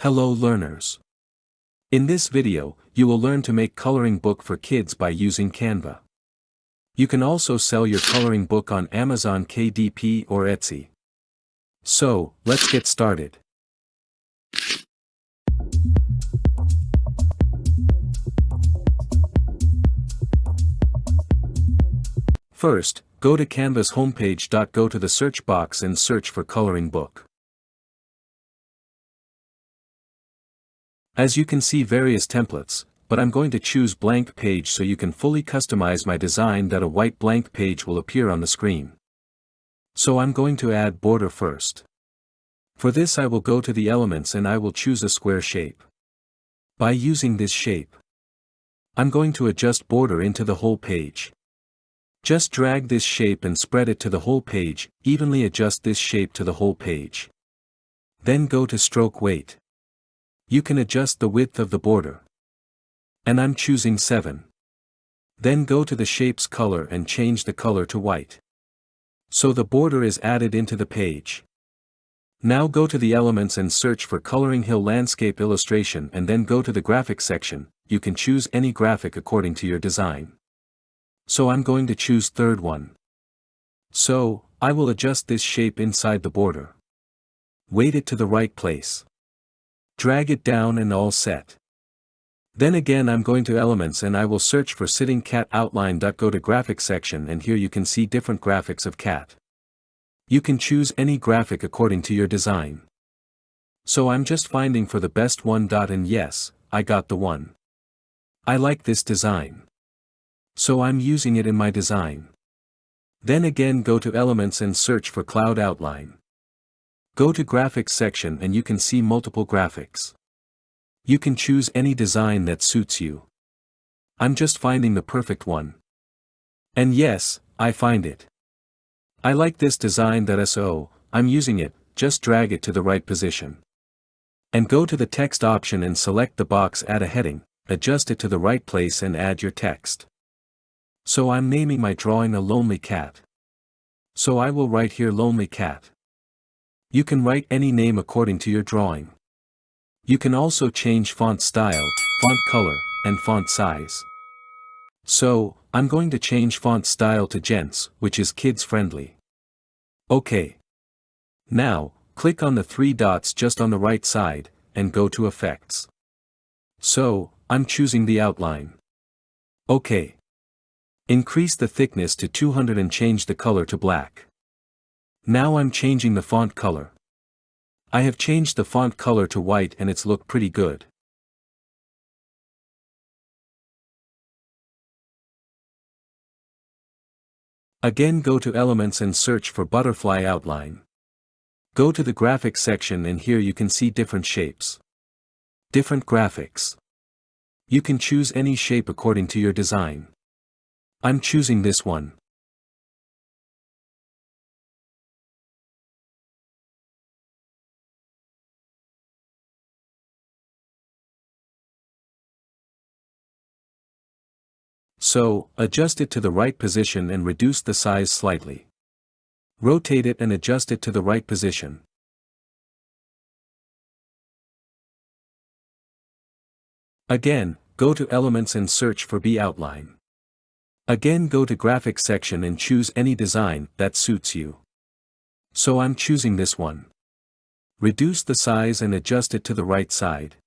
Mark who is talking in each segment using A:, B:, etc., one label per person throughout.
A: Hello learners. In this video, you will learn to make coloring book for kids by using Canva. You can also sell your coloring book on Amazon, KDP or Etsy. So, let's get started. First, go to Canva's homepage. Go to the search box and search for coloring book. As you can see various templates, but I'm going to choose blank page so you can fully customize my design. That a white blank page will appear on the screen. So I'm going to add border first. For this I will go to the elements and I will choose a square shape. By using this shape, I'm going to adjust border into the whole page. Just drag this shape and spread it to the whole page, evenly adjust this shape to the whole page. Then go to stroke weight. You can adjust the width of the border. And I'm choosing 7. Then go to the shape's color and change the color to white. So the border is added into the page. Now go to the elements and search for coloring hill landscape illustration and then go to the graphics section. You can choose any graphic according to your design. So I'm going to choose third one. So, I will adjust this shape inside the border. Weight it to the right place. Drag it down and all set. Then again I'm going to elements and I will search for sitting cat outline. Go to graphics section and here you can see different graphics of cat. You can choose any graphic according to your design. So I'm just finding for the best one. And yes, I got the one. I like this design. So I'm using it in my design. Then again go to elements and search for cloud outline. Go to graphics section and you can see multiple graphics. You can choose any design that suits you. I'm just finding the perfect one. And yes, I find it. I like this design. So, I'm using it. Just drag it to the right position. And go to the text option and select the box, add a heading, adjust it to the right place and add your text. So I'm naming my drawing a lonely cat. So I will write here lonely cat. You can write any name according to your drawing. You can also change font style, font color, and font size. So, I'm going to change font style to Gents, which is kids friendly. OK. Now, click on the 3 dots just on the right side, and go to Effects. So, I'm choosing the outline. OK. Increase the thickness to 200 and change the color to black. Now I'm changing the font color. I have changed the font color to white and it's look pretty good. Again go to elements and search for butterfly outline. Go to the graphics section and here you can see different shapes. Different graphics. You can choose any shape according to your design. I'm choosing this one. So, adjust it to the right position and reduce the size slightly. Rotate it and adjust it to the right position. Again, go to elements and search for B outline. Again go to graphics section and choose any design that suits you. So I'm choosing this one. Reduce the size and adjust it to the right side.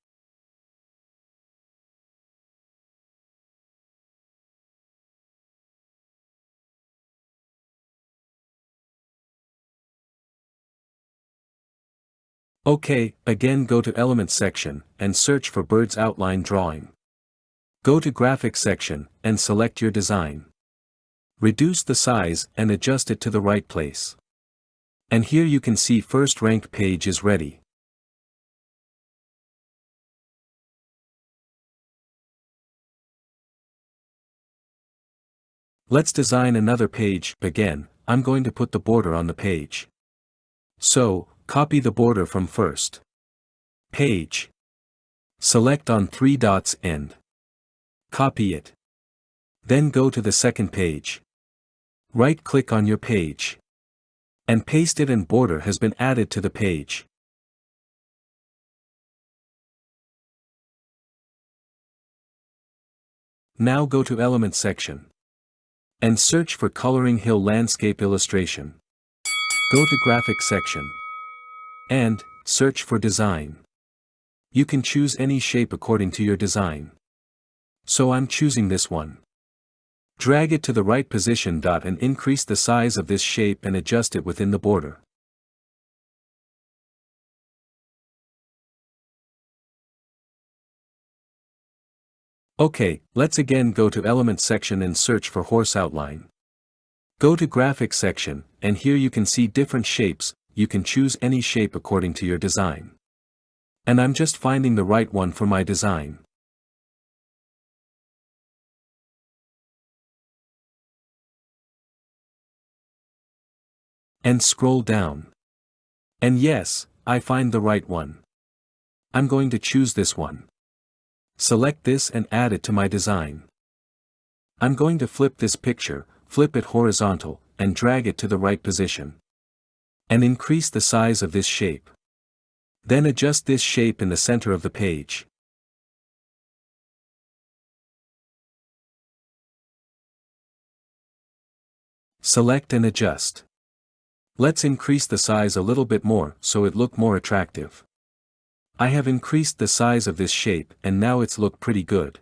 A: OK, again go to Elements section, and search for Bird's Outline Drawing. Go to Graphics section, and select your design. Reduce the size, and adjust it to the right place. And here you can see first ranked page is ready. Let's design another page. Again, I'm going to put the border on the page. So, copy the border from first page. Select on 3 dots and copy it. Then go to the second page. Right-click on your page. And paste it and border has been added to the page. Now go to Elements section. And search for Coloring Hill Landscape Illustration. Go to Graphics section. And search for Design. You can choose any shape according to your design. So I'm choosing this one. Drag it to the right position. And increase the size of this shape and adjust it within the border. Okay, let's again go to Elements section and search for Horse Outline. Go to Graphics section, and here you can see different shapes. You can choose any shape according to your design. And I'm just finding the right one for my design. And scroll down. And yes, I find the right one. I'm going to choose this one. Select this and add it to my design. I'm going to flip this picture, flip it horizontal, and drag it to the right position. And increase the size of this shape. Then adjust this shape in the center of the page. Select and adjust. Let's increase the size a little bit more so it look more attractive. I have increased the size of this shape and now it's look pretty good.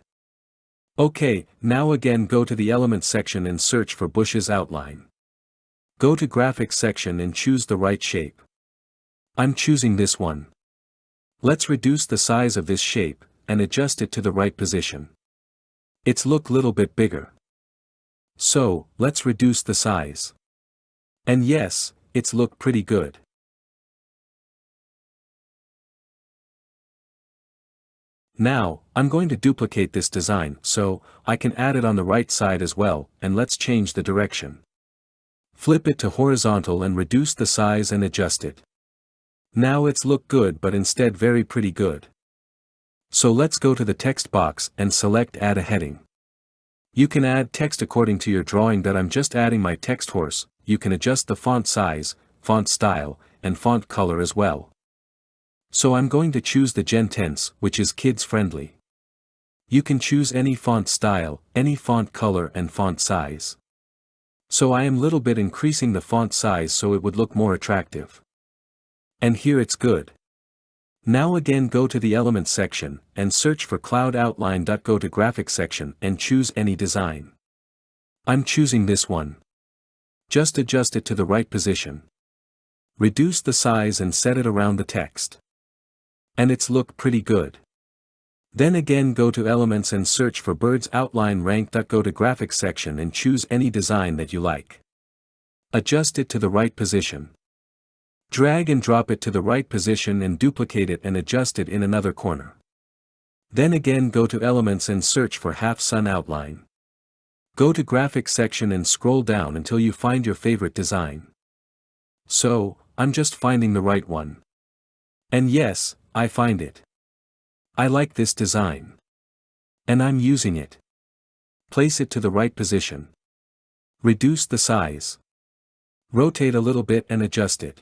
A: Okay, now again go to the Elements section and search for Bushes Outline. Go to Graphics section and choose the right shape. I'm choosing this one. Let's reduce the size of this shape and adjust it to the right position. It's look little bit bigger. So, let's reduce the size. And yes, it's look pretty good. Now, I'm going to duplicate this design so I can add it on the right side as well, and let's change the direction. Flip it to horizontal and reduce the size and adjust it. Now it's look good but instead very pretty good. So let's go to the text box and select Add a Heading. You can add text according to your drawing that I'm just adding my text horse. You can adjust the font size, font style, and font color as well. So I'm going to choose the Gen Tense, which is kids friendly. You can choose any font style, any font color and font size. So I am little bit increasing the font size so it would look more attractive. And here it's good. Now again go to the Elements section, and search for Cloud Outline. Go to Graphics section and choose any design. I'm choosing this one. Just adjust it to the right position. Reduce the size and set it around the text. And it's look pretty good. Then again go to Elements and search for Birds Outline Rank. Go to Graphics section and choose any design that you like. Adjust it to the right position. Drag and drop it to the right position and duplicate it and adjust it in another corner. Then again go to Elements and search for Half Sun Outline. Go to Graphics section and scroll down until you find your favorite design. So, I'm just finding the right one. And yes, I find it. I like this design. And I'm using it. Place it to the right position. Reduce the size. Rotate a little bit and adjust it.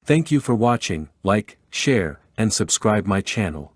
A: Thank you for watching. Like, share, and subscribe my channel.